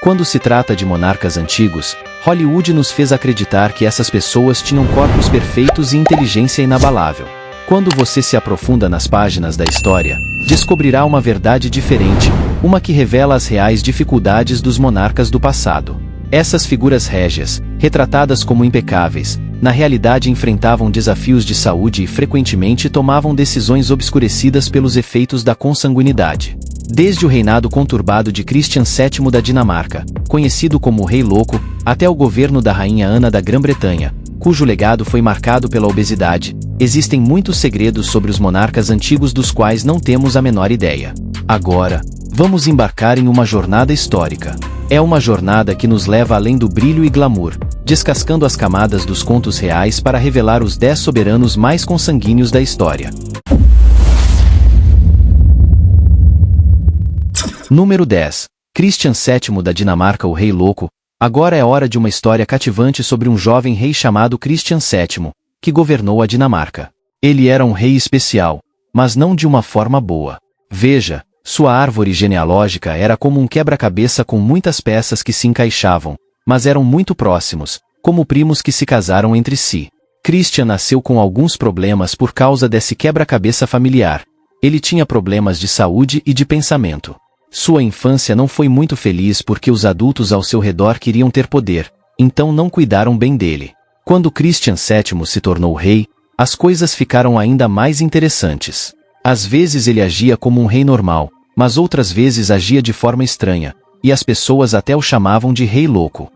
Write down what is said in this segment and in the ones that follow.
Quando se trata de monarcas antigos, Hollywood nos fez acreditar que essas pessoas tinham corpos perfeitos e inteligência inabalável. Quando você se aprofunda nas páginas da história, descobrirá uma verdade diferente, uma que revela as reais dificuldades dos monarcas do passado. Essas figuras régias, retratadas como impecáveis, na realidade enfrentavam desafios de saúde e frequentemente tomavam decisões obscurecidas pelos efeitos da consanguinidade. Desde o reinado conturbado de Christian VII da Dinamarca, conhecido como o Rei Louco, até o governo da Rainha Ana da Grã-Bretanha, cujo legado foi marcado pela obesidade, existem muitos segredos sobre os monarcas antigos dos quais não temos a menor ideia. Agora, vamos embarcar em uma jornada histórica. É uma jornada que nos leva além do brilho e glamour, descascando as camadas dos contos reais para revelar os 10 soberanos mais consanguíneos da história. Número 10. Christian VII da Dinamarca, o Rei Louco. Agora é hora de uma história cativante sobre um jovem rei chamado Christian VII, que governou a Dinamarca. Ele era um rei especial, mas não de uma forma boa. Veja, sua árvore genealógica era como um quebra-cabeça com muitas peças que se encaixavam, mas eram muito próximos, como primos que se casaram entre si. Christian nasceu com alguns problemas por causa desse quebra-cabeça familiar. Ele tinha problemas de saúde e de pensamento. Sua infância não foi muito feliz porque os adultos ao seu redor queriam ter poder, então não cuidaram bem dele. Quando Christian VII se tornou rei, as coisas ficaram ainda mais interessantes. Às vezes ele agia como um rei normal, mas outras vezes agia de forma estranha, e as pessoas até o chamavam de Rei Louco.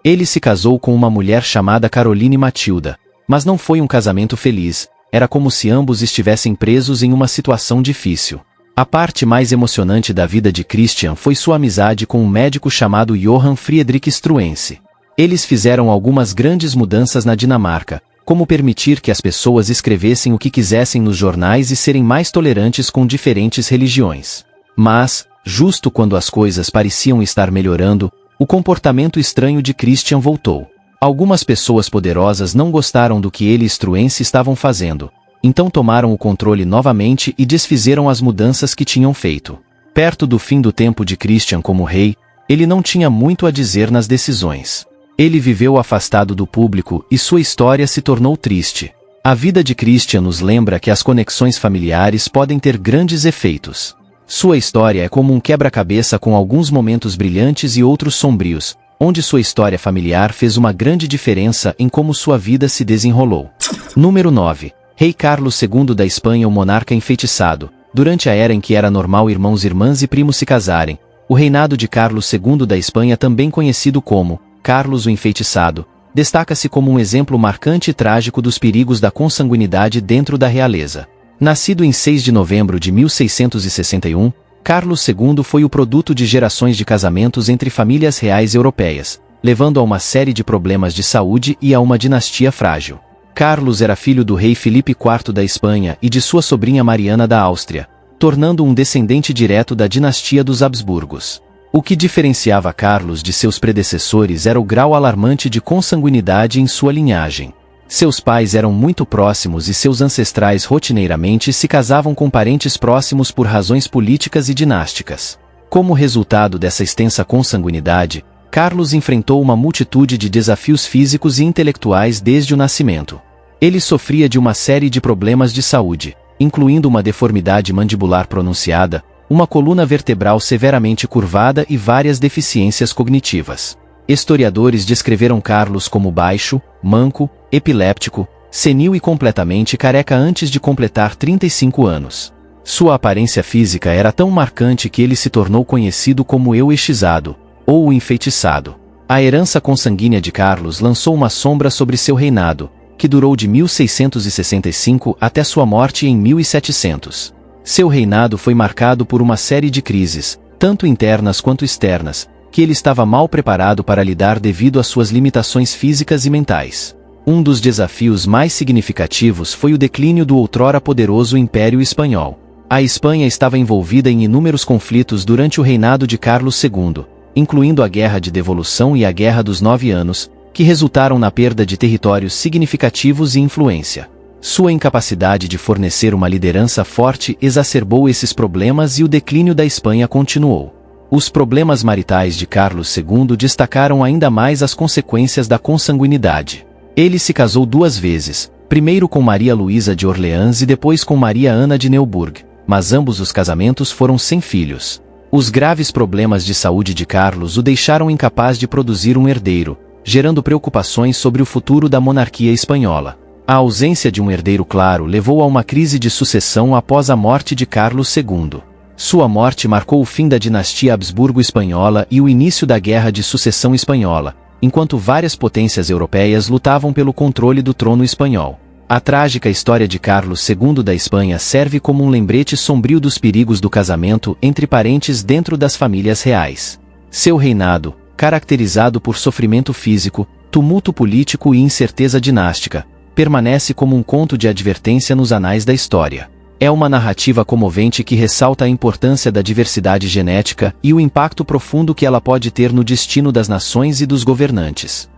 Ele se casou com uma mulher chamada Caroline Matilda, mas não foi um casamento feliz, era como se ambos estivessem presos em uma situação difícil. A parte mais emocionante da vida de Christian foi sua amizade com um médico chamado Johann Friedrich Struensee. Eles fizeram algumas grandes mudanças na Dinamarca, como permitir que as pessoas escrevessem o que quisessem nos jornais e serem mais tolerantes com diferentes religiões. Mas, justo quando as coisas pareciam estar melhorando, o comportamento estranho de Christian voltou. Algumas pessoas poderosas não gostaram do que ele e Struensee estavam fazendo, então tomaram o controle novamente e desfizeram as mudanças que tinham feito. Perto do fim do tempo de Christian como rei, ele não tinha muito a dizer nas decisões. Ele viveu afastado do público e sua história se tornou triste. A vida de Christian nos lembra que as conexões familiares podem ter grandes efeitos. Sua história é como um quebra-cabeça com alguns momentos brilhantes e outros sombrios, onde sua história familiar fez uma grande diferença em como sua vida se desenrolou. Número 9. Rei Carlos II da Espanha, o monarca enfeitiçado. Durante a era em que era normal irmãos, irmãs e primos se casarem, o reinado de Carlos II da Espanha, também conhecido como Carlos o Enfeitiçado, destaca-se como um exemplo marcante e trágico dos perigos da consanguinidade dentro da realeza. Nascido em 6 de novembro de 1661, Carlos II foi o produto de gerações de casamentos entre famílias reais europeias, levando a uma série de problemas de saúde e a uma dinastia frágil. Carlos era filho do rei Filipe IV da Espanha e de sua sobrinha Mariana da Áustria, tornando um descendente direto da dinastia dos Habsburgos. O que diferenciava Carlos de seus predecessores era o grau alarmante de consanguinidade em sua linhagem. Seus pais eram muito próximos e seus ancestrais rotineiramente se casavam com parentes próximos por razões políticas e dinásticas. Como resultado dessa extensa consanguinidade, Carlos enfrentou uma multitude de desafios físicos e intelectuais desde o nascimento. Ele sofria de uma série de problemas de saúde, incluindo uma deformidade mandibular pronunciada, uma coluna vertebral severamente curvada e várias deficiências cognitivas. Historiadores descreveram Carlos como baixo, manco, epiléptico, senil e completamente careca antes de completar 35 anos. Sua aparência física era tão marcante que ele se tornou conhecido como Euexizado, ou o Enfeitiçado. A herança consanguínea de Carlos lançou uma sombra sobre seu reinado, que durou de 1665 até sua morte em 1700. Seu reinado foi marcado por uma série de crises, tanto internas quanto externas, que ele estava mal preparado para lidar devido às suas limitações físicas e mentais. Um dos desafios mais significativos foi o declínio do outrora poderoso Império Espanhol. A Espanha estava envolvida em inúmeros conflitos durante o reinado de Carlos II, incluindo a Guerra de Devolução e a Guerra dos 9 Anos, que resultaram na perda de territórios significativos e influência. Sua incapacidade de fornecer uma liderança forte exacerbou esses problemas e o declínio da Espanha continuou. Os problemas maritais de Carlos II destacaram ainda mais as consequências da consanguinidade. Ele se casou 2 vezes, primeiro com Maria Luísa de Orleans e depois com Maria Ana de Neuburg, mas ambos os casamentos foram sem filhos. Os graves problemas de saúde de Carlos o deixaram incapaz de produzir um herdeiro, gerando preocupações sobre o futuro da monarquia espanhola. A ausência de um herdeiro claro levou a uma crise de sucessão após a morte de Carlos II. Sua morte marcou o fim da dinastia Habsburgo-Espanhola e o início da Guerra de Sucessão Espanhola, enquanto várias potências europeias lutavam pelo controle do trono espanhol. A trágica história de Carlos II da Espanha serve como um lembrete sombrio dos perigos do casamento entre parentes dentro das famílias reais. Seu reinado, caracterizado por sofrimento físico, tumulto político e incerteza dinástica, permanece como um conto de advertência nos anais da história. É uma narrativa comovente que ressalta a importância da diversidade genética e o impacto profundo que ela pode ter no destino das nações e dos governantes.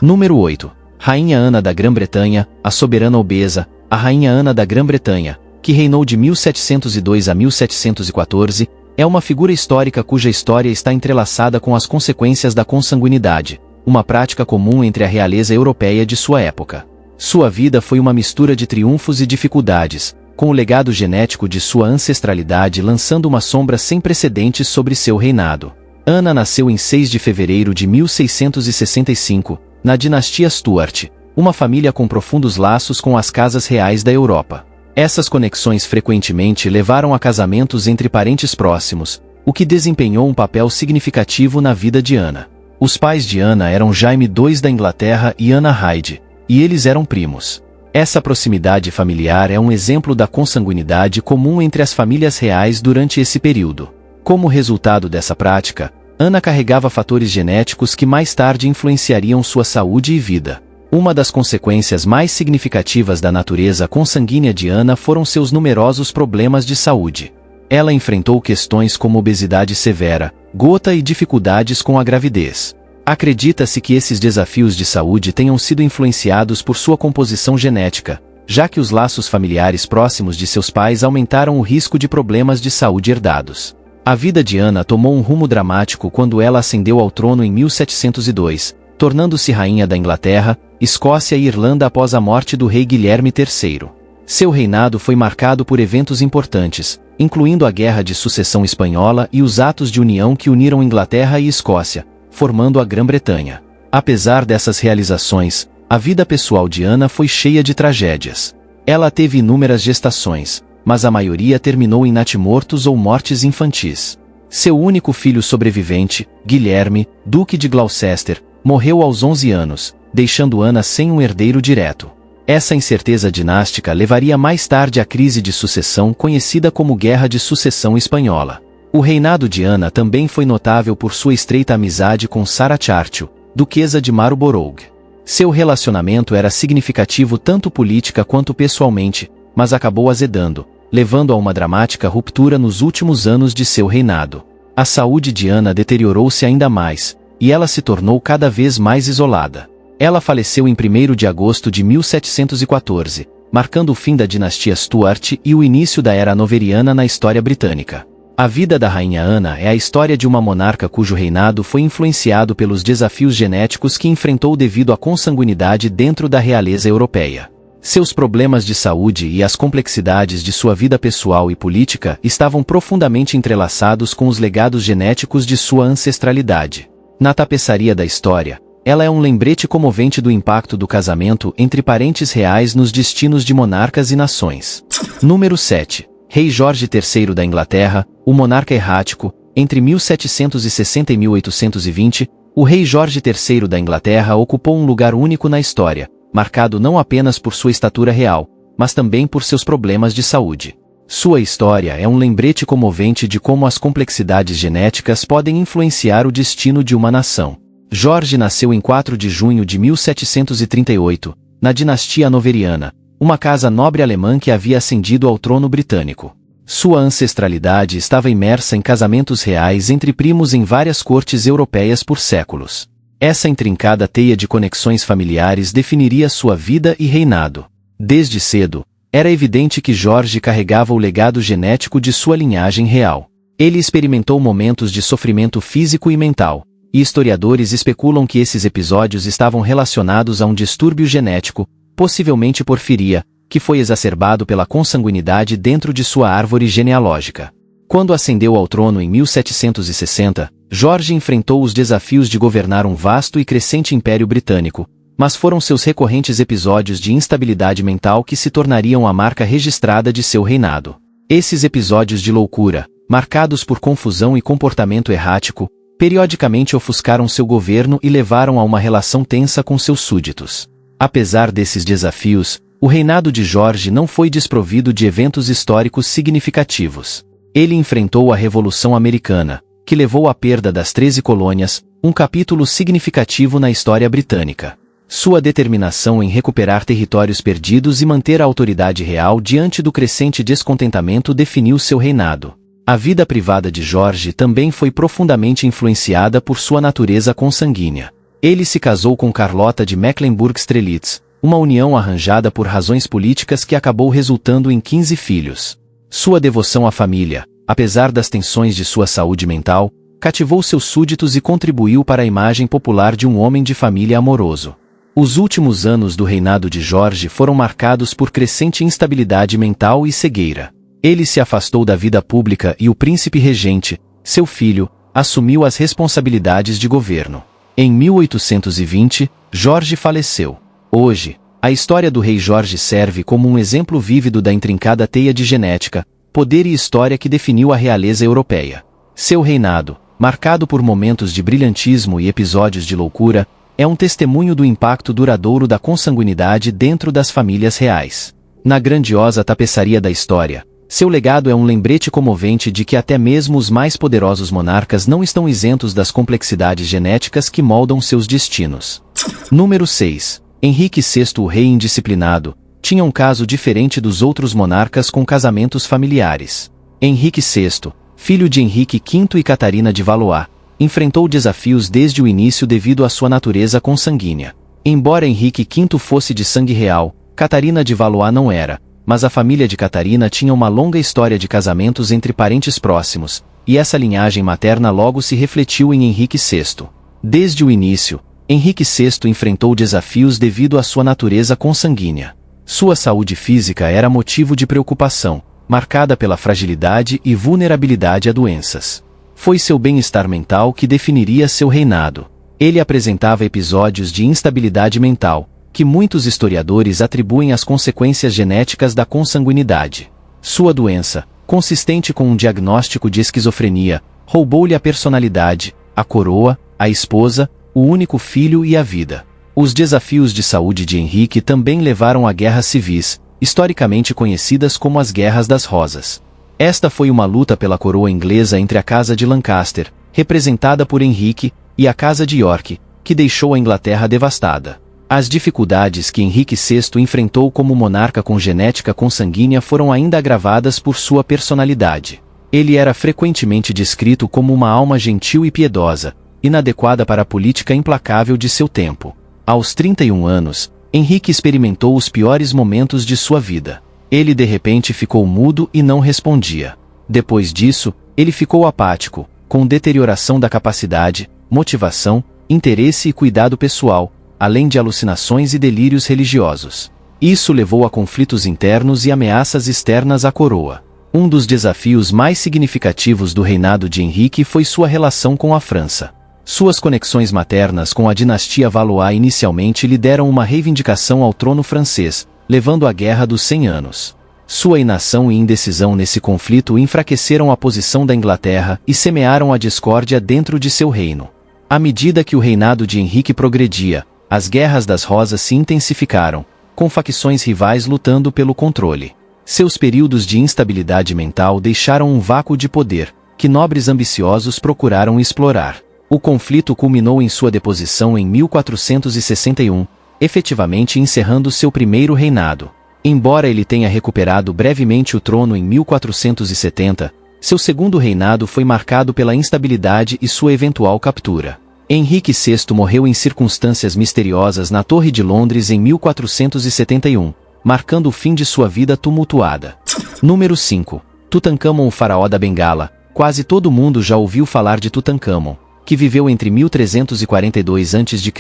Número 8. Rainha Ana da Grã-Bretanha, a soberana obesa, a Rainha Ana da Grã-Bretanha, que reinou de 1702 a 1714, é uma figura histórica cuja história está entrelaçada com as consequências da consanguinidade, uma prática comum entre a realeza europeia de sua época. Sua vida foi uma mistura de triunfos e dificuldades, com o legado genético de sua ancestralidade lançando uma sombra sem precedentes sobre seu reinado. Ana nasceu em 6 de fevereiro de 1665, na dinastia Stuart, uma família com profundos laços com as casas reais da Europa. Essas conexões frequentemente levaram a casamentos entre parentes próximos, o que desempenhou um papel significativo na vida de Ana. Os pais de Ana eram Jaime II da Inglaterra e Ana Hyde, e eles eram primos. Essa proximidade familiar é um exemplo da consanguinidade comum entre as famílias reais durante esse período. Como resultado dessa prática, Ana carregava fatores genéticos que mais tarde influenciariam sua saúde e vida. Uma das consequências mais significativas da natureza consanguínea de Ana foram seus numerosos problemas de saúde. Ela enfrentou questões como obesidade severa, gota e dificuldades com a gravidez. Acredita-se que esses desafios de saúde tenham sido influenciados por sua composição genética, já que os laços familiares próximos de seus pais aumentaram o risco de problemas de saúde herdados. A vida de Ana tomou um rumo dramático quando ela ascendeu ao trono em 1702, tornando-se rainha da Inglaterra, Escócia e Irlanda após a morte do rei Guilherme III. Seu reinado foi marcado por eventos importantes, incluindo a Guerra de Sucessão Espanhola e os atos de união que uniram Inglaterra e Escócia, formando a Grã-Bretanha. Apesar dessas realizações, a vida pessoal de Ana foi cheia de tragédias. Ela teve inúmeras gestações, mas a maioria terminou em natimortos ou mortes infantis. Seu único filho sobrevivente, Guilherme, Duque de Gloucester, morreu aos 11 anos, deixando Ana sem um herdeiro direto. Essa incerteza dinástica levaria mais tarde à crise de sucessão conhecida como Guerra de Sucessão Espanhola. O reinado de Ana também foi notável por sua estreita amizade com Sarah Churchill, duquesa de Marlborough. Seu relacionamento era significativo tanto política quanto pessoalmente, mas acabou azedando, levando a uma dramática ruptura nos últimos anos de seu reinado. A saúde de Ana deteriorou-se ainda mais, e ela se tornou cada vez mais isolada. Ela faleceu em 1º de agosto de 1714, marcando o fim da dinastia Stuart e o início da era hanoveriana na história britânica. A vida da Rainha Ana é a história de uma monarca cujo reinado foi influenciado pelos desafios genéticos que enfrentou devido à consanguinidade dentro da realeza europeia. Seus problemas de saúde e as complexidades de sua vida pessoal e política estavam profundamente entrelaçados com os legados genéticos de sua ancestralidade. Na tapeçaria da história, ela é um lembrete comovente do impacto do casamento entre parentes reais nos destinos de monarcas e nações. Número 7. Rei Jorge III da Inglaterra, o monarca errático. Entre 1760 e 1820, o rei Jorge III da Inglaterra ocupou um lugar único na história, marcado não apenas por sua estatura real, mas também por seus problemas de saúde. Sua história é um lembrete comovente de como as complexidades genéticas podem influenciar o destino de uma nação. Jorge nasceu em 4 de junho de 1738, na dinastia hanoveriana, uma casa nobre alemã que havia ascendido ao trono britânico. Sua ancestralidade estava imersa em casamentos reais entre primos em várias cortes europeias por séculos. Essa intrincada teia de conexões familiares definiria sua vida e reinado. Desde cedo, era evidente que Jorge carregava o legado genético de sua linhagem real. Ele experimentou momentos de sofrimento físico e mental, e historiadores especulam que esses episódios estavam relacionados a um distúrbio genético, possivelmente porfiria, que foi exacerbado pela consanguinidade dentro de sua árvore genealógica. Quando ascendeu ao trono em 1760, Jorge enfrentou os desafios de governar um vasto e crescente império britânico, mas foram seus recorrentes episódios de instabilidade mental que se tornariam a marca registrada de seu reinado. Esses episódios de loucura, marcados por confusão e comportamento errático, periodicamente ofuscaram seu governo e levaram a uma relação tensa com seus súditos. Apesar desses desafios, o reinado de Jorge não foi desprovido de eventos históricos significativos. Ele enfrentou a Revolução Americana, que levou à perda das 13 colônias, um capítulo significativo na história britânica. Sua determinação em recuperar territórios perdidos e manter a autoridade real diante do crescente descontentamento definiu seu reinado. A vida privada de Jorge também foi profundamente influenciada por sua natureza consanguínea. Ele se casou com Carlota de Mecklenburg-Strelitz, uma união arranjada por razões políticas que acabou resultando em 15 filhos. Sua devoção à família, apesar das tensões de sua saúde mental, cativou seus súditos e contribuiu para a imagem popular de um homem de família amoroso. Os últimos anos do reinado de Jorge foram marcados por crescente instabilidade mental e cegueira. Ele se afastou da vida pública e o príncipe regente, seu filho, assumiu as responsabilidades de governo. Em 1820, Jorge faleceu. Hoje, a história do rei Jorge serve como um exemplo vívido da intrincada teia de genética, poder e história que definiu a realeza europeia. Seu reinado, marcado por momentos de brilhantismo e episódios de loucura, é um testemunho do impacto duradouro da consanguinidade dentro das famílias reais. Na grandiosa tapeçaria da história, seu legado é um lembrete comovente de que até mesmo os mais poderosos monarcas não estão isentos das complexidades genéticas que moldam seus destinos. Número 6. Henrique VI, o rei indisciplinado, tinha um caso diferente dos outros monarcas com casamentos familiares. Henrique VI, filho de Henrique V e Catarina de Valois, enfrentou desafios desde o início devido à sua natureza consanguínea. Embora Henrique V fosse de sangue real, Catarina de Valois não era, mas a família de Catarina tinha uma longa história de casamentos entre parentes próximos, e essa linhagem materna logo se refletiu em Henrique VI. Desde o início, Henrique VI enfrentou desafios devido à sua natureza consanguínea. Sua saúde física era motivo de preocupação, marcada pela fragilidade e vulnerabilidade a doenças. Foi seu bem-estar mental que definiria seu reinado. Ele apresentava episódios de instabilidade mental, que muitos historiadores atribuem às consequências genéticas da consanguinidade. Sua doença, consistente com um diagnóstico de esquizofrenia, roubou-lhe a personalidade, a coroa, a esposa, o único filho e a vida. Os desafios de saúde de Henrique também levaram a guerras civis, historicamente conhecidas como as Guerras das Rosas. Esta foi uma luta pela coroa inglesa entre a Casa de Lancaster, representada por Henrique, e a Casa de York, que deixou a Inglaterra devastada. As dificuldades que Henrique VI enfrentou como monarca com genética consanguínea foram ainda agravadas por sua personalidade. Ele era frequentemente descrito como uma alma gentil e piedosa, inadequada para a política implacável de seu tempo. Aos 31 anos, Henrique experimentou os piores momentos de sua vida. Ele de repente ficou mudo e não respondia. Depois disso, ele ficou apático, com deterioração da capacidade, motivação, interesse e cuidado pessoal, além de alucinações e delírios religiosos. Isso levou a conflitos internos e ameaças externas à coroa. Um dos desafios mais significativos do reinado de Henrique foi sua relação com a França. Suas conexões maternas com a dinastia Valois inicialmente lhe deram uma reivindicação ao trono francês, levando à Guerra dos 100 Anos. Sua inação e indecisão nesse conflito enfraqueceram a posição da Inglaterra e semearam a discórdia dentro de seu reino. À medida que o reinado de Henrique progredia, as Guerras das Rosas se intensificaram, com facções rivais lutando pelo controle. Seus períodos de instabilidade mental deixaram um vácuo de poder, que nobres ambiciosos procuraram explorar. O conflito culminou em sua deposição em 1461, efetivamente encerrando seu primeiro reinado. Embora ele tenha recuperado brevemente o trono em 1470, seu segundo reinado foi marcado pela instabilidade e sua eventual captura. Henrique VI morreu em circunstâncias misteriosas na Torre de Londres em 1471, marcando o fim de sua vida tumultuada. Número 5. Tutancâmon, o faraó da Bengala, Quase todo mundo já ouviu falar de Tutancâmon, que viveu entre 1342 a.C.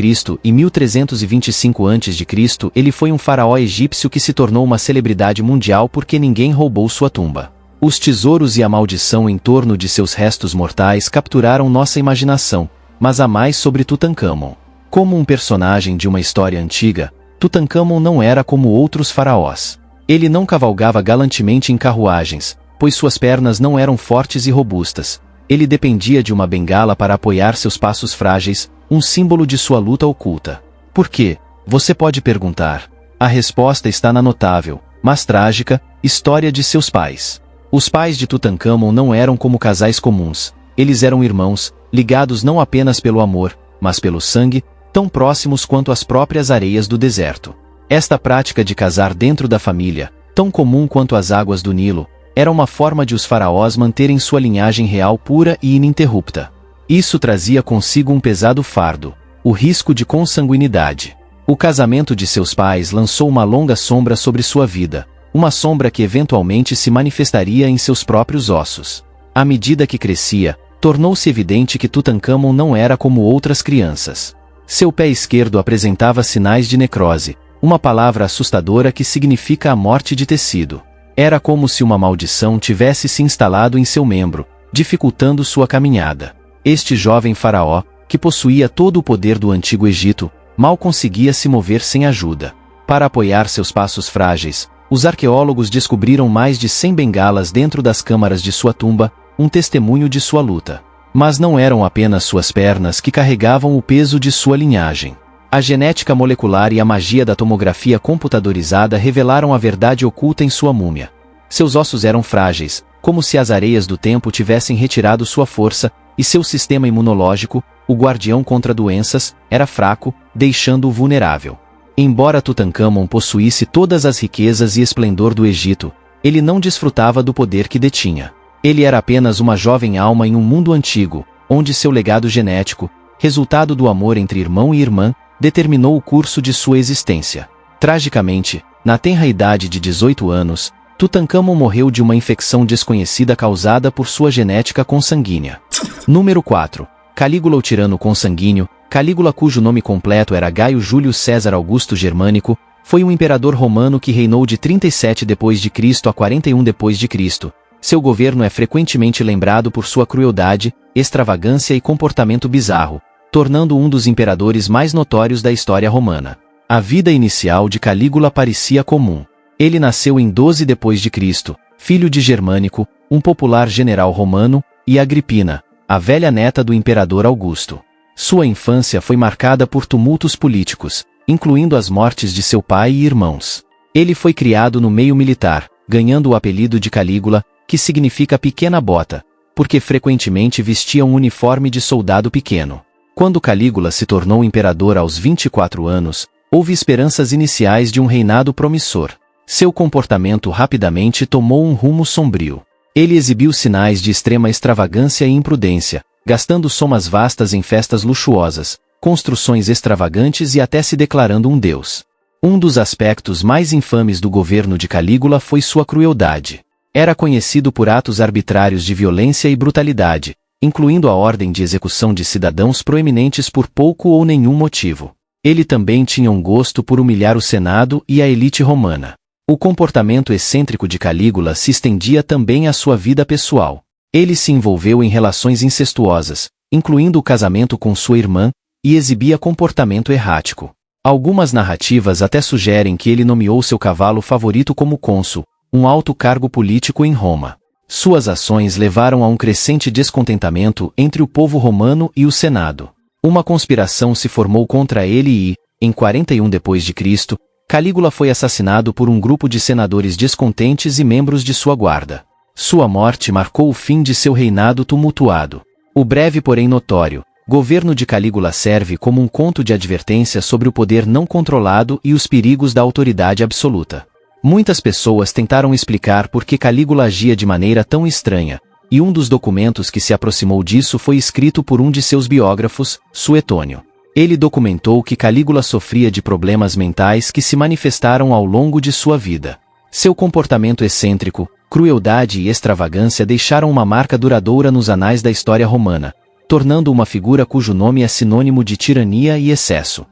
e 1325 a.C. Ele foi um faraó egípcio que se tornou uma celebridade mundial porque ninguém roubou sua tumba. Os tesouros e a maldição em torno de seus restos mortais capturaram nossa imaginação, mas há mais sobre Tutancâmon. Como um personagem de uma história antiga, Tutancâmon não era como outros faraós. Ele não cavalgava galantemente em carruagens, pois suas pernas não eram fortes e robustas. Ele dependia de uma bengala para apoiar seus passos frágeis, um símbolo de sua luta oculta. Por quê? Você pode perguntar. A resposta está na notável, mas trágica, história de seus pais. Os pais de Tutancâmon não eram como casais comuns. Eles eram irmãos, ligados não apenas pelo amor, mas pelo sangue, tão próximos quanto as próprias areias do deserto. Esta prática de casar dentro da família, tão comum quanto as águas do Nilo, era uma forma de os faraós manterem sua linhagem real pura e ininterrupta. Isso trazia consigo um pesado fardo, o risco de consanguinidade. O casamento de seus pais lançou uma longa sombra sobre sua vida, uma sombra que eventualmente se manifestaria em seus próprios ossos. À medida que crescia, tornou-se evidente que Tutancâmon não era como outras crianças. Seu pé esquerdo apresentava sinais de necrose, uma palavra assustadora que significa a morte de tecido. Era como se uma maldição tivesse se instalado em seu membro, dificultando sua caminhada. Este jovem faraó, que possuía todo o poder do Antigo Egito, mal conseguia se mover sem ajuda. Para apoiar seus passos frágeis, os arqueólogos descobriram mais de 100 bengalas dentro das câmaras de sua tumba, um testemunho de sua luta. Mas não eram apenas suas pernas que carregavam o peso de sua linhagem. A genética molecular e a magia da tomografia computadorizada revelaram a verdade oculta em sua múmia. Seus ossos eram frágeis, como se as areias do tempo tivessem retirado sua força, e seu sistema imunológico, o guardião contra doenças, era fraco, deixando-o vulnerável. Embora Tutancâmon possuísse todas as riquezas e esplendor do Egito, ele não desfrutava do poder que detinha. Ele era apenas uma jovem alma em um mundo antigo, onde seu legado genético, resultado do amor entre irmão e irmã, determinou o curso de sua existência. Tragicamente, na tenra idade de 18 anos, Tutancâmon morreu de uma infecção desconhecida causada por sua genética consanguínea. Número 4. Calígula, o tirano consanguíneo. Calígula, cujo nome completo era Gaio Júlio César Augusto Germânico, foi um imperador romano que reinou de 37 d.C. a 41 d.C. Seu governo é frequentemente lembrado por sua crueldade, extravagância e comportamento bizarro, tornando um dos imperadores mais notórios da história romana. A vida inicial de Calígula parecia comum. Ele nasceu em 12 d.C., filho de Germânico, um popular general romano, e Agripina, a velha neta do imperador Augusto. Sua infância foi marcada por tumultos políticos, incluindo as mortes de seu pai e irmãos. Ele foi criado no meio militar, ganhando o apelido de Calígula, que significa pequena bota, porque frequentemente vestia um uniforme de soldado pequeno. Quando Calígula se tornou imperador aos 24 anos, houve esperanças iniciais de um reinado promissor. Seu comportamento rapidamente tomou um rumo sombrio. Ele exibiu sinais de extrema extravagância e imprudência, gastando somas vastas em festas luxuosas, construções extravagantes e até se declarando um deus. Um dos aspectos mais infames do governo de Calígula foi sua crueldade. Era conhecido por atos arbitrários de violência e brutalidade, incluindo a ordem de execução de cidadãos proeminentes por pouco ou nenhum motivo. Ele também tinha um gosto por humilhar o Senado e a elite romana. O comportamento excêntrico de Calígula se estendia também à sua vida pessoal. Ele se envolveu em relações incestuosas, incluindo o casamento com sua irmã, e exibia comportamento errático. Algumas narrativas até sugerem que ele nomeou seu cavalo favorito como cônsul, um alto cargo político em Roma. Suas ações levaram a um crescente descontentamento entre o povo romano e o Senado. Uma conspiração se formou contra ele e, em 41 d.C., Calígula foi assassinado por um grupo de senadores descontentes e membros de sua guarda. Sua morte marcou o fim de seu reinado tumultuado. O breve porém notório governo de Calígula serve como um conto de advertência sobre o poder não controlado e os perigos da autoridade absoluta. Muitas pessoas tentaram explicar por que Calígula agia de maneira tão estranha, e um dos documentos que se aproximou disso foi escrito por um de seus biógrafos, Suetônio. Ele documentou que Calígula sofria de problemas mentais que se manifestaram ao longo de sua vida. Seu comportamento excêntrico, Crueldade e extravagância deixaram uma marca duradoura nos anais da história romana, tornando uma figura cujo nome é sinônimo de tirania e excesso.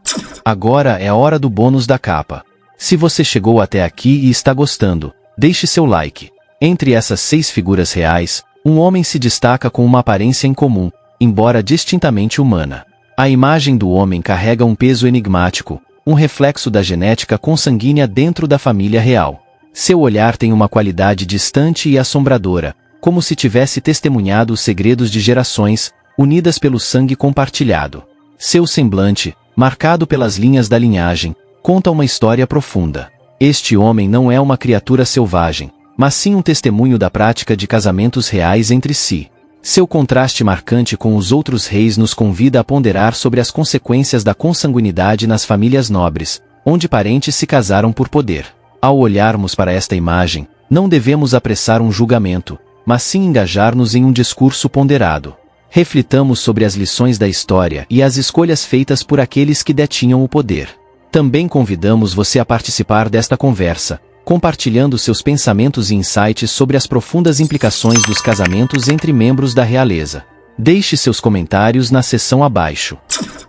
Agora é a hora do bônus da capa. Se você chegou até aqui e está gostando, deixe seu like. Entre essas 6 figuras reais, um homem se destaca com uma aparência incomum, embora distintamente humana. A imagem do homem carrega um peso enigmático, um reflexo da genética consanguínea dentro da família real. Seu olhar tem uma qualidade distante e assombradora, como se tivesse testemunhado os segredos de gerações, unidas pelo sangue compartilhado. Seu semblante, marcado pelas linhas da linhagem, conta uma história profunda. Este homem não é uma criatura selvagem, mas sim um testemunho da prática de casamentos reais entre si. Seu contraste marcante com os outros reis nos convida a ponderar sobre as consequências da consanguinidade nas famílias nobres, onde parentes se casaram por poder. Ao olharmos para esta imagem, não devemos apressar um julgamento, mas sim engajar-nos em um discurso ponderado. Reflitamos sobre as lições da história e as escolhas feitas por aqueles que detinham o poder. Também convidamos você a participar desta conversa, compartilhando seus pensamentos e insights sobre as profundas implicações dos casamentos entre membros da realeza. Deixe seus comentários na seção abaixo.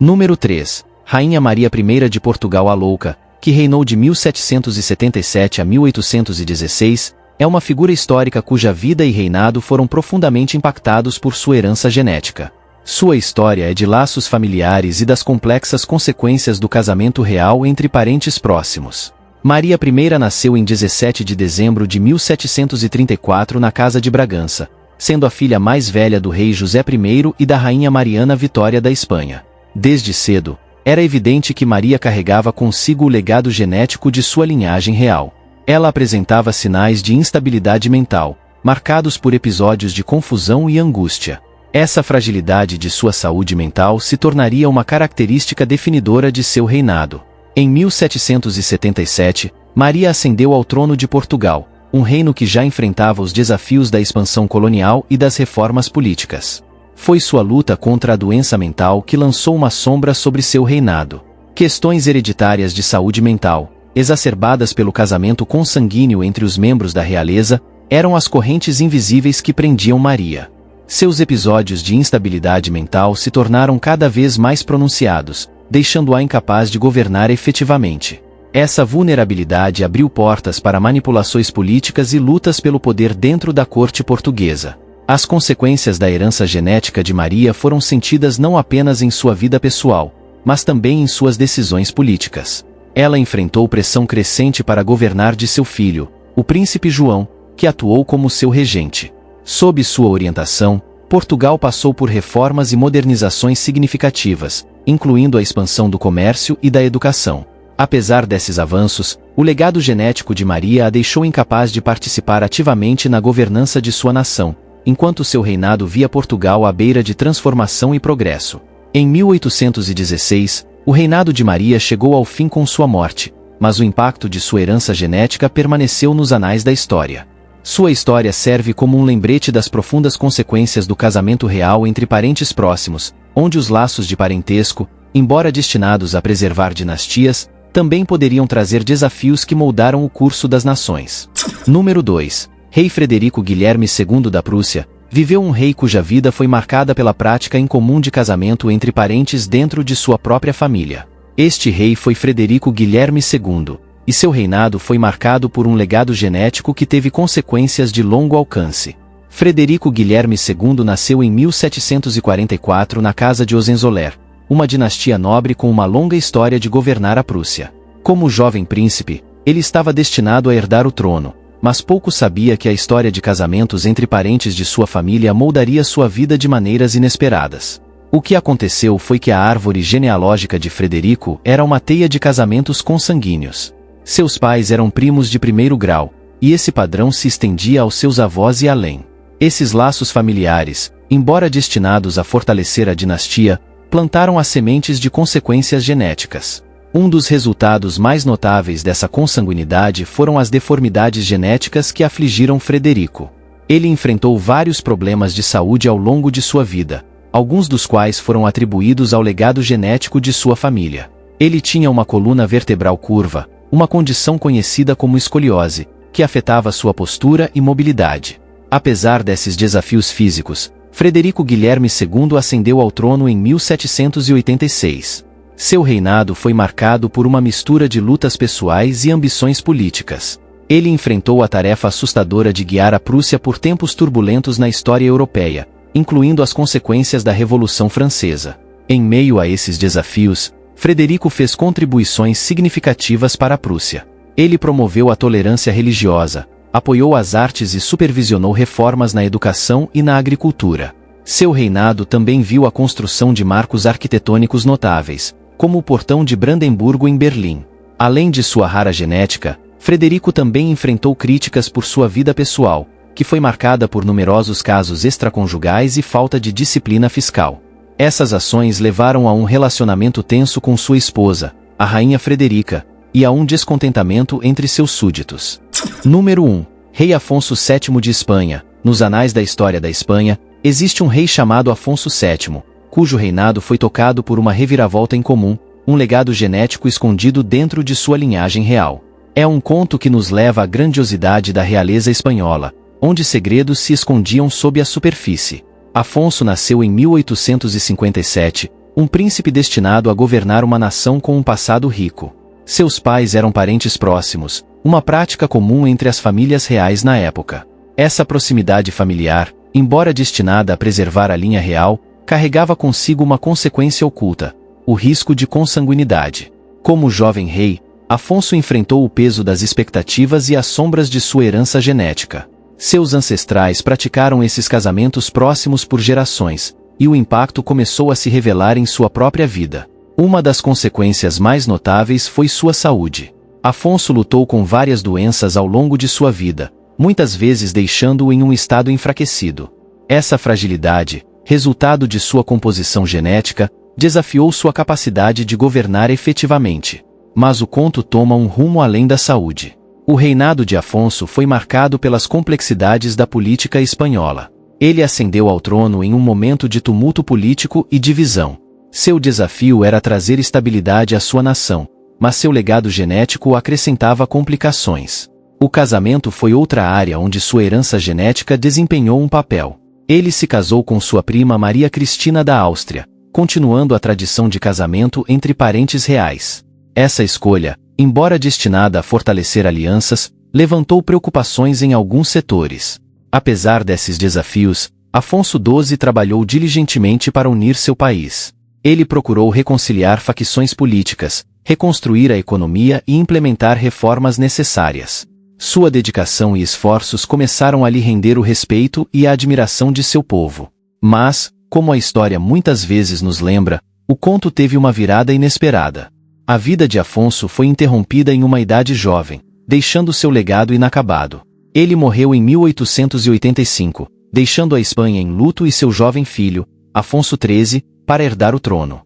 Número 3. Rainha Maria I de Portugal a Louca, que reinou de 1777 a 1816, é uma figura histórica cuja vida e reinado foram profundamente impactados por sua herança genética. Sua história é de laços familiares e das complexas consequências do casamento real entre parentes próximos. Maria I nasceu em 17 de dezembro de 1734 na Casa de Bragança, sendo a filha mais velha do rei José I e da rainha Mariana Vitória da Espanha. Desde cedo, era evidente que Maria carregava consigo o legado genético de sua linhagem real. Ela apresentava sinais de instabilidade mental, marcados por episódios de confusão e angústia. Essa fragilidade de sua saúde mental se tornaria uma característica definidora de seu reinado. Em 1777, Maria ascendeu ao trono de Portugal, um reino que já enfrentava os desafios da expansão colonial e das reformas políticas. Foi sua luta contra a doença mental que lançou uma sombra sobre seu reinado. Questões hereditárias de saúde mental, exacerbadas pelo casamento consanguíneo entre os membros da realeza, eram as correntes invisíveis que prendiam Maria. Seus episódios de instabilidade mental se tornaram cada vez mais pronunciados, deixando-a incapaz de governar efetivamente. Essa vulnerabilidade abriu portas para manipulações políticas e lutas pelo poder dentro da corte portuguesa. As consequências da herança genética de Maria foram sentidas não apenas em sua vida pessoal, mas também em suas decisões políticas. Ela enfrentou pressão crescente para governar de seu filho, o príncipe João, que atuou como seu regente. Sob sua orientação, Portugal passou por reformas e modernizações significativas, incluindo a expansão do comércio e da educação. Apesar desses avanços, o legado genético de Maria a deixou incapaz de participar ativamente na governança de sua nação, enquanto seu reinado via Portugal à beira de transformação e progresso. Em 1816, o reinado de Maria chegou ao fim com sua morte, mas o impacto de sua herança genética permaneceu nos anais da história. Sua história serve como um lembrete das profundas consequências do casamento real entre parentes próximos, onde os laços de parentesco, embora destinados a preservar dinastias, também poderiam trazer desafios que moldaram o curso das nações. Número 2. Rei Frederico Guilherme II da Prússia, viveu um rei cuja vida foi marcada pela prática incomum de casamento entre parentes dentro de sua própria família. Este rei foi Frederico Guilherme II, e seu reinado foi marcado por um legado genético que teve consequências de longo alcance. Frederico Guilherme II nasceu em 1744 na Casa de Hohenzollern, uma dinastia nobre com uma longa história de governar a Prússia. Como jovem príncipe, ele estava destinado a herdar o trono, mas pouco sabia que a história de casamentos entre parentes de sua família moldaria sua vida de maneiras inesperadas. O que aconteceu foi que a árvore genealógica de Frederico era uma teia de casamentos consanguíneos. Seus pais eram primos de primeiro grau, e esse padrão se estendia aos seus avós e além. Esses laços familiares, embora destinados a fortalecer a dinastia, plantaram as sementes de consequências genéticas. Um dos resultados mais notáveis dessa consanguinidade foram as deformidades genéticas que afligiram Frederico. Ele enfrentou vários problemas de saúde ao longo de sua vida, alguns dos quais foram atribuídos ao legado genético de sua família. Ele tinha uma coluna vertebral curva, uma condição conhecida como escoliose, que afetava sua postura e mobilidade. Apesar desses desafios físicos, Frederico Guilherme II ascendeu ao trono em 1786. Seu reinado foi marcado por uma mistura de lutas pessoais e ambições políticas. Ele enfrentou a tarefa assustadora de guiar a Prússia por tempos turbulentos na história europeia, incluindo as consequências da Revolução Francesa. Em meio a esses desafios, Frederico fez contribuições significativas para a Prússia. Ele promoveu a tolerância religiosa, apoiou as artes e supervisionou reformas na educação e na agricultura. Seu reinado também viu a construção de marcos arquitetônicos notáveis, como o Portão de Brandemburgo em Berlim. Além de sua rara genética, Frederico também enfrentou críticas por sua vida pessoal, que foi marcada por numerosos casos extraconjugais e falta de disciplina fiscal. Essas ações levaram a um relacionamento tenso com sua esposa, a Rainha Frederica, e a um descontentamento entre seus súditos. Número 1. Rei Afonso VII de Espanha. Nos anais da história da Espanha, existe um rei chamado Afonso VII, cujo reinado foi tocado por uma reviravolta incomum, um legado genético escondido dentro de sua linhagem real. É um conto que nos leva à grandiosidade da realeza espanhola, onde segredos se escondiam sob a superfície. Afonso nasceu em 1857, um príncipe destinado a governar uma nação com um passado rico. Seus pais eram parentes próximos, uma prática comum entre as famílias reais na época. Essa proximidade familiar, embora destinada a preservar a linha real, carregava consigo uma consequência oculta: o risco de consanguinidade. Como jovem rei, Afonso enfrentou o peso das expectativas e as sombras de sua herança genética. Seus ancestrais praticaram esses casamentos próximos por gerações, e o impacto começou a se revelar em sua própria vida. Uma das consequências mais notáveis foi sua saúde. Afonso lutou com várias doenças ao longo de sua vida, muitas vezes deixando-o em um estado enfraquecido. Essa fragilidade, resultado de sua composição genética, desafiou sua capacidade de governar efetivamente. Mas o conto toma um rumo além da saúde. O reinado de Afonso foi marcado pelas complexidades da política espanhola. Ele ascendeu ao trono em um momento de tumulto político e divisão. Seu desafio era trazer estabilidade à sua nação, mas seu legado genético acrescentava complicações. O casamento foi outra área onde sua herança genética desempenhou um papel. Ele se casou com sua prima Maria Cristina da Áustria, continuando a tradição de casamento entre parentes reais. Essa escolha, embora destinada a fortalecer alianças, levantou preocupações em alguns setores. Apesar desses desafios, Afonso XII trabalhou diligentemente para unir seu país. Ele procurou reconciliar facções políticas, reconstruir a economia e implementar reformas necessárias. Sua dedicação e esforços começaram a lhe render o respeito e a admiração de seu povo. Mas, como a história muitas vezes nos lembra, o conto teve uma virada inesperada. A vida de Afonso foi interrompida em uma idade jovem, deixando seu legado inacabado. Ele morreu em 1885, deixando a Espanha em luto e seu jovem filho, Afonso XIII, para herdar o trono.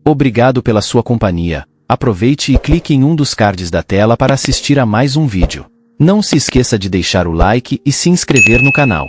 Obrigado pela sua companhia. Aproveite e clique em um dos cards da tela para assistir a mais um vídeo. Não se esqueça de deixar o like e se inscrever no canal.